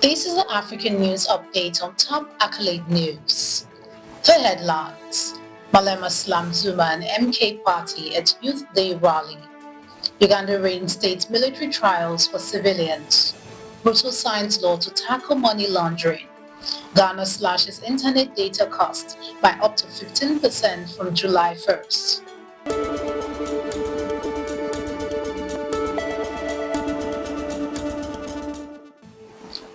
This is the African News Update on top accolade news. The headlines: Malema slams Zuma and MK party at Youth Day rally. Uganda reinstates military trials for civilians. Ruto signs law to tackle money laundering. Ghana slashes internet data cost by up to 15% from July 1st.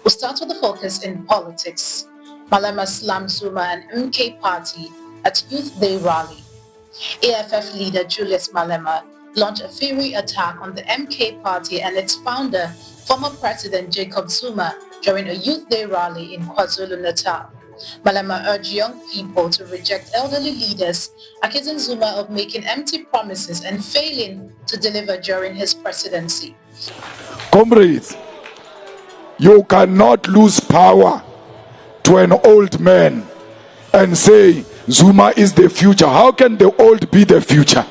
We'll start with the focus in politics. Malema slams Zuma and MK party at Youth Day rally. AFF leader Julius Malema launched a fiery attack on the MK party and its founder, former President Jacob Zuma, during a Youth Day rally in KwaZulu-Natal. Malema urged young people to reject elderly leaders, accusing Zuma of making empty promises and failing to deliver during his presidency. Comrades, you cannot lose power to an old man and say Zuma is the future. How can the old be the future?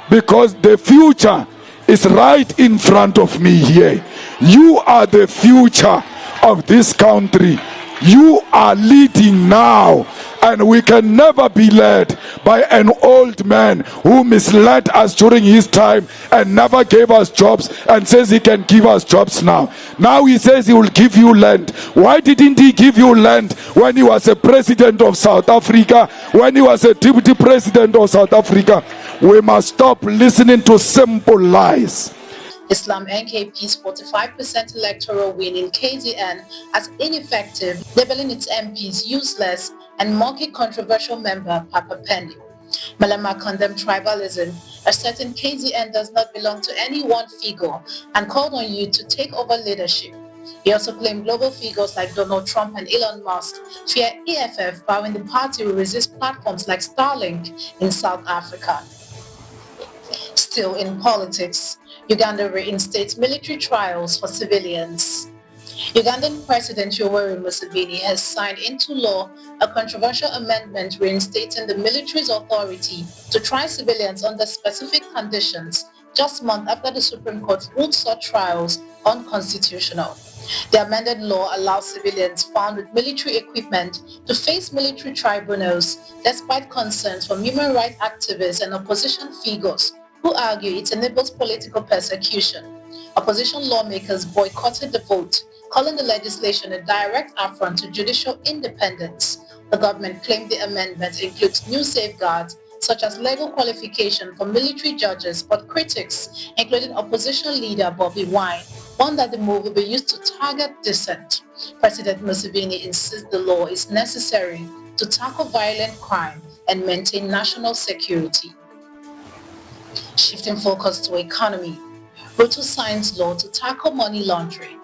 Because the future is right in front of me here. You are the future of this country. You are leading now, and we can never be led by an old man who misled us during his time and never gave us jobs and says he can give us jobs now. Now he says he will give you land. Why didn't he give you land when he was a president of South Africa, when he was a deputy president of South Africa? We must stop listening to simple lies. Islam NKP's 45% electoral win in KZN as ineffective, labeling its MPs useless and mocking controversial member Papa Pendy. Malema condemned tribalism, asserting KZN does not belong to any one figure and called on youth to take over leadership. He also claimed global figures like Donald Trump and Elon Musk fear EFF, vowing the party will resist platforms like Starlink in South Africa. Still in politics, Uganda reinstates military trials for civilians. Ugandan President Yoweri Museveni has signed into law a controversial amendment reinstating the military's authority to try civilians under specific conditions, just months after the Supreme Court ruled such trials unconstitutional. The amended law allows civilians found with military equipment to face military tribunals, despite concerns from human rights activists and opposition figures who argue it enables political persecution. Opposition lawmakers boycotted the vote, calling the legislation a direct affront to judicial independence. The government claimed the amendment includes new safeguards, such as legal qualification for military judges, but critics, including opposition leader Bobby Wine, warned that the move will be used to target dissent. President Museveni insists the law is necessary to tackle violent crime and maintain national security. Shifting focus to economy, Ruto signs law to tackle money laundering.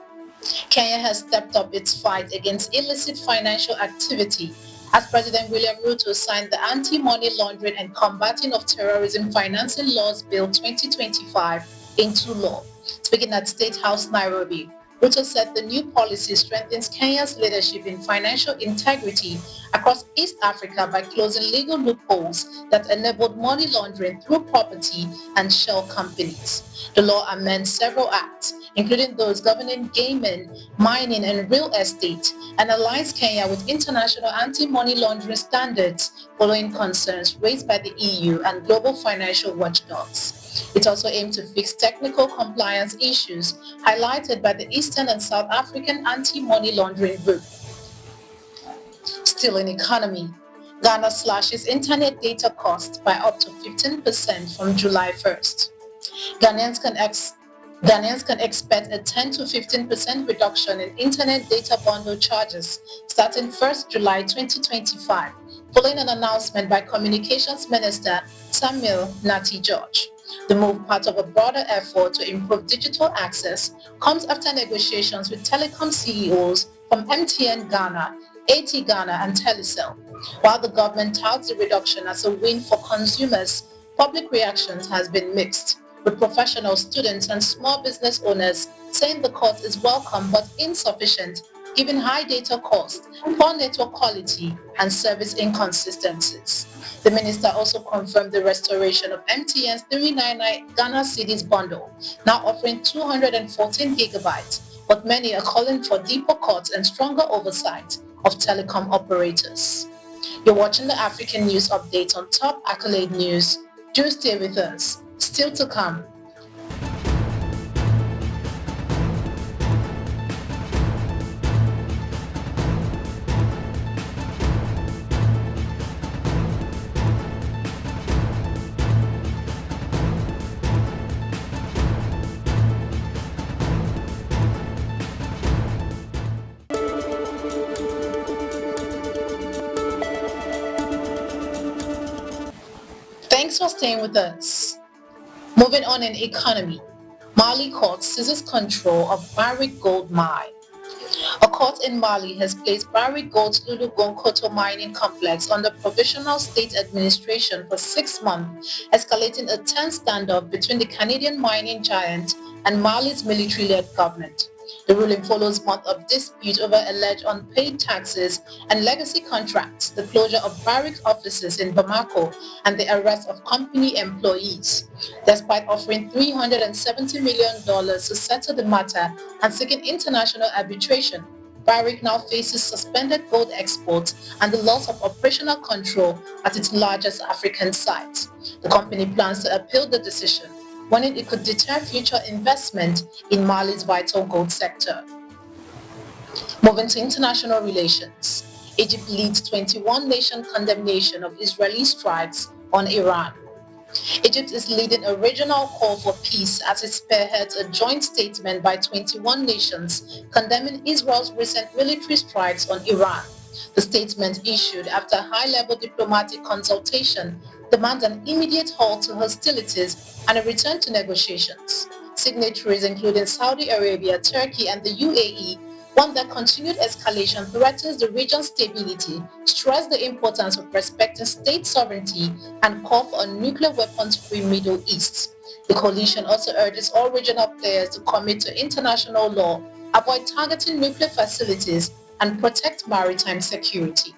Kenya has stepped up its fight against illicit financial activity as President William Ruto signed the Anti-Money Laundering and Combating of Terrorism Financing Laws Bill 2025 into law. Speaking at State House, Nairobi, Ruto said the new policy strengthens Kenya's leadership in financial integrity across East Africa by closing legal loopholes that enabled money laundering through property and shell companies. The law amends several acts, including those governing gaming, mining, and real estate, and aligns Kenya with international anti-money laundering standards following concerns raised by the EU and global financial watchdogs. It also aimed to fix technical compliance issues highlighted by the Eastern and South African anti-money laundering group. Still in economy, Ghana slashes internet data cost by up to 15% from July 1st. Ghanaians can expect a 10 to 15% reduction in internet data bundle charges starting 1st July 2025, following an announcement by Communications Minister Samuel Nartey George. The move, part of a broader effort to improve digital access, comes after negotiations with telecom CEOs from MTN Ghana, AT Ghana, and Telecel. While the government touts the reduction as a win for consumers, public reactions has been mixed, with professional students and small business owners saying the cut is welcome but insufficient given high data cost, poor network quality, and service inconsistencies. The minister also confirmed the restoration of MTN's 399 Ghana cedis bundle, now offering 214 gigabytes, but many are calling for deeper cuts and stronger oversight of telecom operators. You're watching the African News Update on Top Accolade News. Do stay with us. Still to come. Thanks for staying with us. Moving on in economy, Mali court seizes control of Barrick Gold Mine. A court in Mali has placed Barrick Gold's Lulu-Gonkoto mining complex under provisional state administration for 6 months, escalating a tense standoff between the Canadian mining giant and Mali's military-led government. The ruling follows months of dispute over alleged unpaid taxes and legacy contracts, the closure of Barrick offices in Bamako, and the arrest of company employees. Despite offering $370 million to settle the matter and seeking international arbitration, Barrick now faces suspended gold exports and the loss of operational control at its largest African site. The company plans to appeal the decision, warning it could deter future investment in Mali's vital gold sector. Moving to international relations, Egypt leads 21-nation condemnation of Israeli strikes on Iran. Egypt is leading a regional call for peace as it spearheads a joint statement by 21 nations condemning Israel's recent military strikes on Iran. The statement, issued after high-level diplomatic consultation, demands an immediate halt to hostilities and a return to negotiations. Signatories, including Saudi Arabia, Turkey, and the UAE, want that continued escalation threatens the region's stability, stress the importance of respecting state sovereignty, and call for a nuclear weapons-free Middle East. The coalition also urges all regional players to commit to international law, avoid targeting nuclear facilities, and protect maritime security.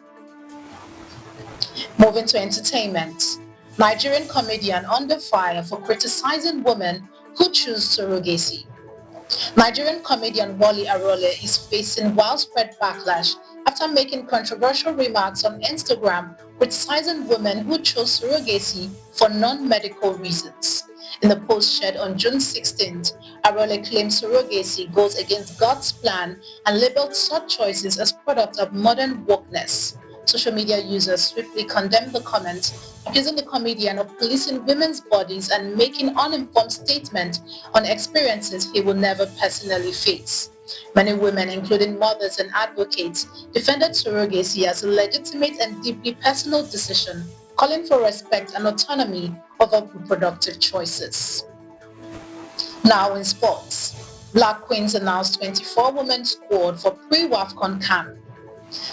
Moving to entertainment, Nigerian comedian under fire for criticizing women who choose surrogacy. Nigerian comedian Wale Arole is facing widespread backlash after making controversial remarks on Instagram criticizing women who chose surrogacy for non-medical reasons. In a post shared on June 16th, Arole claimed surrogacy goes against God's plan and labeled such choices as product of modern wokeness. Social media users swiftly condemned the comments, accusing the comedian of policing women's bodies and making uninformed statements on experiences he will never personally face. Many women, including mothers and advocates, defended surrogacy as a legitimate and deeply personal decision, calling for respect and autonomy over reproductive choices. Now in sports, Black Queens announced 24-woman squad for pre-WAFCON camp.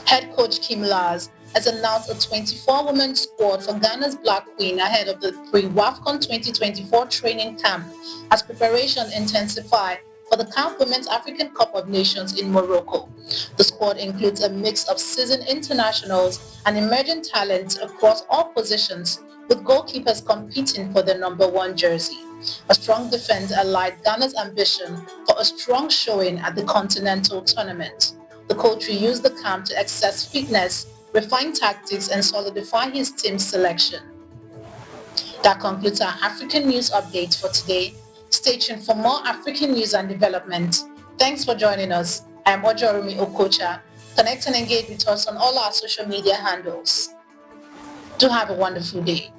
Head coach Kim Lars has announced a 24-woman squad for Ghana's Black Queen ahead of the pre-WAFCON 2024 training camp as preparation intensified for the CAF Women's African Cup of Nations in Morocco. The squad includes a mix of seasoned internationals and emerging talents across all positions, with goalkeepers competing for the #1 jersey. A strong defense allied Ghana's ambition for a strong showing at the continental tournament. The coach will use the camp to assess fitness, refine tactics, and solidify his team's selection. That concludes our African News Update for today. Stay tuned for more African news and development. Thanks for joining us. I am Ojorumi Okocha. Connect and engage with us on all our social media handles. Do have a wonderful day.